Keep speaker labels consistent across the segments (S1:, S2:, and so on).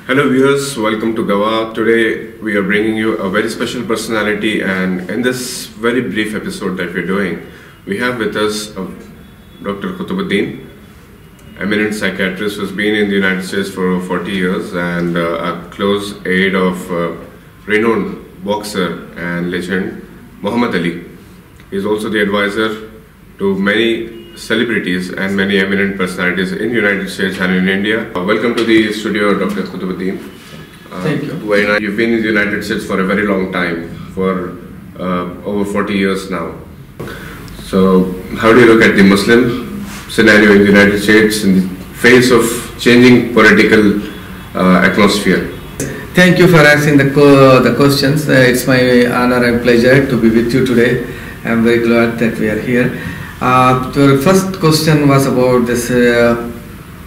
S1: Hello viewers, welcome to Gawah. Today we are bringing you a very special personality, and in this very brief episode that we're doing, we have with us Dr. Khutbuddin, eminent psychiatrist who's been in the United States for over 40 years and a close aide of renowned boxer and legend Muhammad Ali. He's also the advisor to many celebrities and many eminent personalities in the United States and in India. Welcome to the studio, Dr. Khutbuddin.
S2: Thank you.
S1: Very nice. You've been in the United States for a very long time, for over 40 years now. So, how do you look at the Muslim scenario in the United States in the face of changing political atmosphere?
S2: Thank you for asking the questions. It's my honor and pleasure to be with you today. I'm very glad that we are here. The first question was about this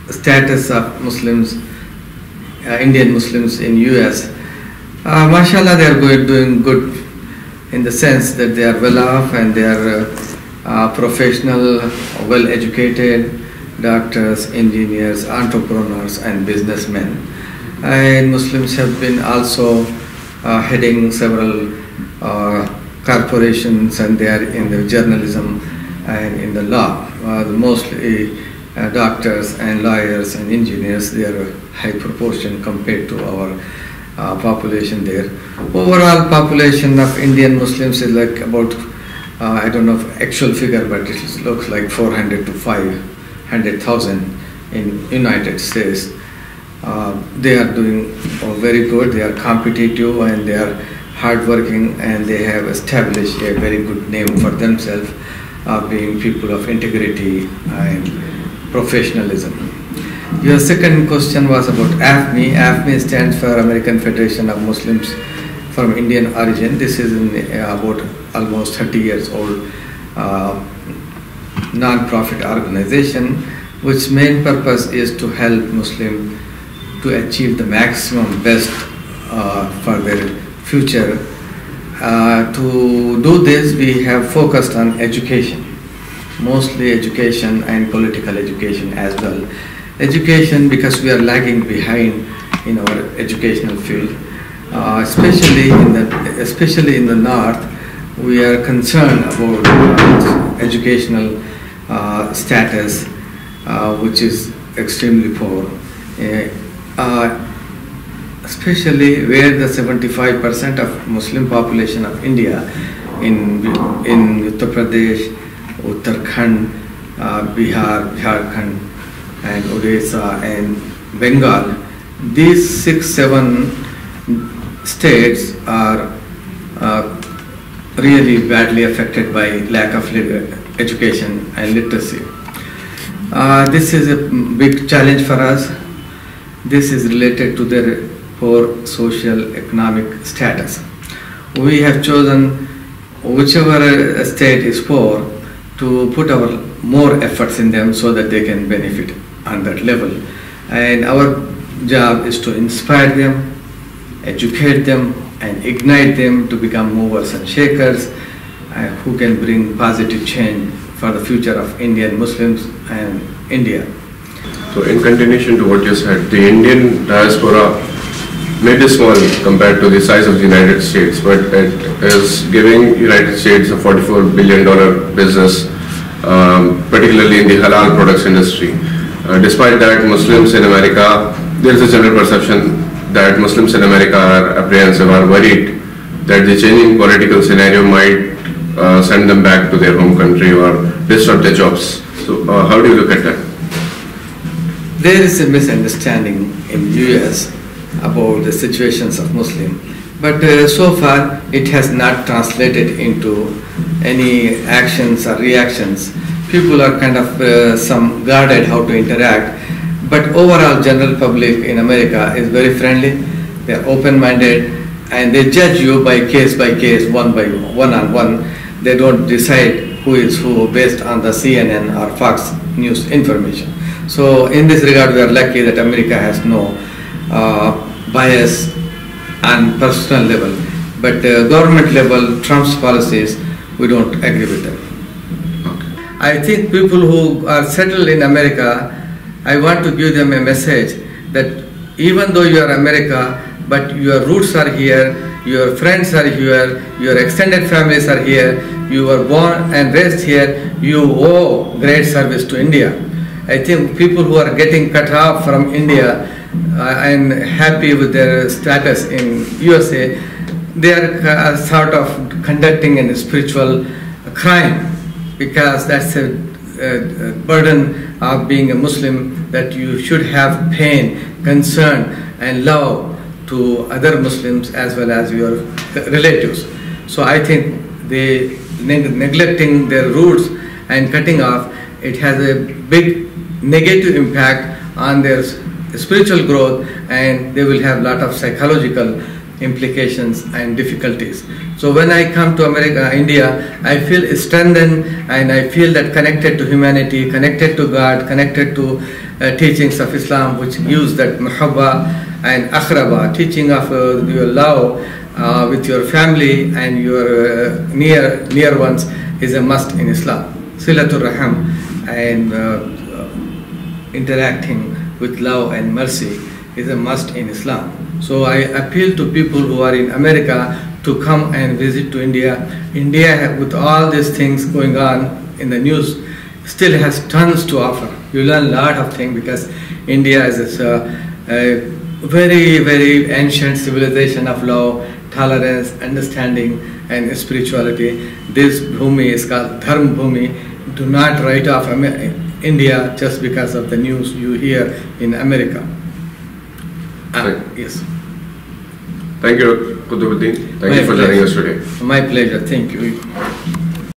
S2: status of Muslims, Indian Muslims in US. Mashallah, they are doing good in the sense that they are well off and they are professional, well educated doctors, engineers, entrepreneurs and businessmen. And Muslims have been also heading several corporations, and they are in the journalism and in the law. Mostly doctors and lawyers and engineers, they are a high proportion compared to our population there. Overall population of Indian Muslims is like about, I don't know actual figure, but it looks like 400 to 500,000 in United States. They are doing very good, they are competitive and they are hardworking, and they have established a very good name for themselves, being people of integrity and professionalism. Your second question was about AFMI. AFMI stands for American Federation of Muslims from Indian origin. This is about almost 30 years old non-profit organization, which main purpose is to help Muslims to achieve the maximum best for their future. To do this, we have focused on education, mostly education and political education as well. Education, because we are lagging behind in our educational field, especially in the north. We are concerned about educational status, which is extremely poor. Especially where the 75% of Muslim population of India in Uttar Pradesh, Uttarakhand, Bihar, Jharkhand and Odisha and Bengal, these 6-7 states are really badly affected by lack of education and literacy. This is a big challenge for us. This is related to their poor social economic status. We have chosen whichever state is poor to put our more efforts in them so that they can benefit on that level. And our job is to inspire them, educate them and ignite them to become movers and shakers who can bring positive change for the future of Indian Muslims and India.
S1: So in continuation to what you said, the Indian diaspora may be small compared to the size of the United States, but it is giving United States a $44 billion business, particularly in the halal products industry. Despite that, Muslims in America, there is a general perception that Muslims in America are apprehensive, are worried that the changing political scenario might send them back to their home country or disrupt their jobs. So how do you look at that?
S2: There is a misunderstanding in US about the situations of Muslims, but so far it has not translated into any actions or reactions. People are kind of some guarded how to interact, but overall general public in America is very friendly. They are open-minded and they judge you by case, one-on-one. They don't decide who is who based on the CNN or Fox News information. So in this regard, we are lucky that America has no bias on personal level, but government level, Trump's policies, we don't agree with them. I think people who are settled in America, I want to give them a message that even though you are America, but your roots are here, your friends are here, your extended families are here, you were born and raised here, you owe great service to India. I think people who are getting cut off from India and happy with their status in USA, they are sort of conducting a spiritual crime, because that's a burden of being a Muslim, that you should have pain, concern and love to other Muslims as well as your relatives. So I think they neglecting their roots and cutting off, it has a big negative impact on their spiritual growth, and they will have a lot of psychological implications and difficulties. So when I come to America, India, I feel strengthened, and I feel that connected to humanity, connected to God, connected to teachings of Islam, which use that muhabba and akhraba, teaching of your love with your family and your near ones is a must in Islam. Silatul Rahim and interacting with love and mercy is a must in Islam. So I appeal to people who are in America to come and visit to India. India, with all these things going on in the news, still has tons to offer. You learn a lot of things, because India is a very, very ancient civilization of love, tolerance, understanding and spirituality. This bhumi is called Dharm Bhumi. Do not write off India just because of the news you hear in America. Yes.
S1: Thank you, Khutbuddin. Thank you for joining us today.
S2: My pleasure. Thank you.